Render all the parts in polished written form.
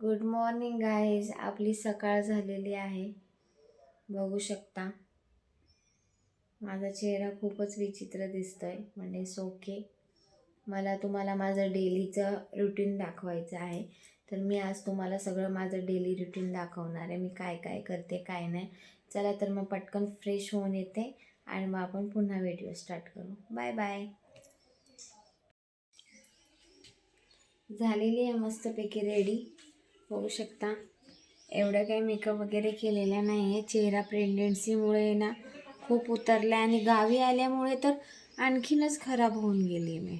Good morning guys. आपली सकाळ झालेली आहे. बघू शकता माझा चेहरा खूपच विचित्र दिसतोय, म्हणजे ओके. मला तुम्हाला माझं डेलीचं रुटीन दाखवायचं आहे. तर मी आज तुम्हाला सगळं माझं डेली रुटीन दाखवणार आहे. मी काय काय करते काय नाही. चला तर मग पटकन फ्रेश होऊन येते आणि मग आपण पुन्हा व्हिडिओ स्टार्ट करू. Bye bye. झालेली आहे मस्तपैकी रेडी. बघू शकता एवढं काही मेकअप वगैरे केलेला नाही आहे. चेहरा प्रेग्नेन्सीमुळे ना खूप उतरला आणि गावी आल्यामुळे तर आणखीनच खराब होऊन गेली मी.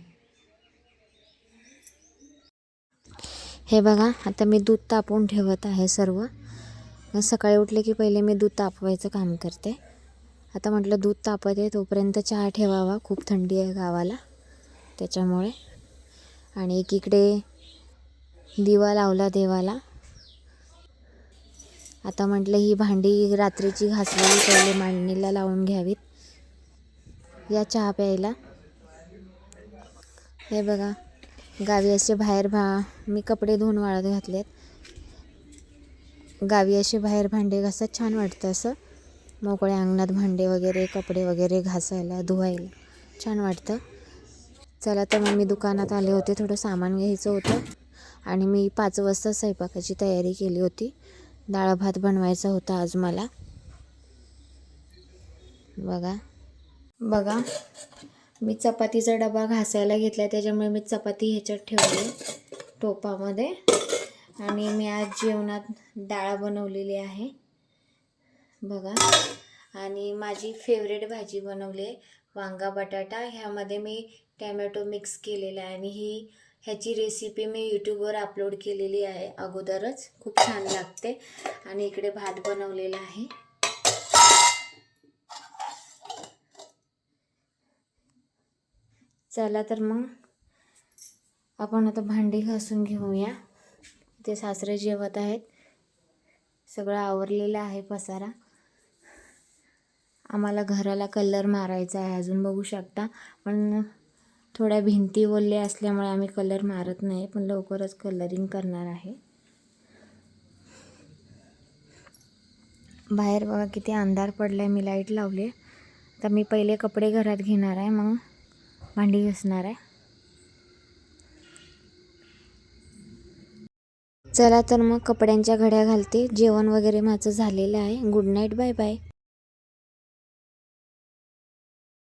हे बघा, आता मी दूध तापवून ठेवत आहे सर्व. सकाळी उठले की पहिले मी दूध तापवायचं काम करते. आता म्हटलं दूध तापत आहे तोपर्यंत चहा ठेवावा, खूप थंडी आहे गावाला त्याच्यामुळे. आणि एकीकडे दिवा लावला देवाला. आता म्हटलं ही भांडी रात्रीची घासलेली पहिले मांडणीला लावून घ्यावीत या चहा प्यायला. हे बघा, गावी असे बाहेर मी कपडे धुवून वाळत घातलेत. गावी असे बाहेर भांडे घासत छान वाटतं. असं मोकळ्या अंगणात भांडे वगैरे कपडे वगैरे घासायला धुवायला छान वाटतं. चला तर मग मी दुकानात आले होते, थोडं सामान घ्यायचं होतं. आणि मी 5 वाजता स्वयंपाकाची तयारी केली होती. डाळ भात बनवायचा होता आज मला. बघा मी चपातीचा डबा घासायला घेतला, त्याच्यामुळे मी चपाती ह्याच्यात ठेवली टोपामध्ये. आणि मी आज जेवणात डाळ बनवलेली आहे बघा. आणि माझी फेवरेट भाजी बनवली आहे वांगा बटाटा. ह्यामध्ये मी टॅमॅटो मिक्स केलेला आहे. आणि ह्याची रेसिपी मी यूट्यूबवर अपलोड केलेली आहे अगोदरच. खूप छान लागते. आणि इकडे भात बनवलेला आहे. चला तर मग आपण आता भांडी घासून घेऊया. ते सासरे जेवत आहेत. सगळं आवरलेलं आहे पसारा. आम्हाला घराला कलर मारायचा आहे अजून, बघू शकता. पण थोड्या भिंती ओल्या असल्यामुळे आम्ही कलर मारत नाही, पण लवकरच कलरिंग करणार आहे. बाहेर बघा किती अंधार पडलाय. मी लाईट लावली. तर मी पहिले कपडे घरात घेणार आहे, मग भांडी घासणार आहे. चला तर मग कपड्यांच्या घड्या घालते. जेवण वगैरे माझं झालेलं आहे. Good night, bye bye.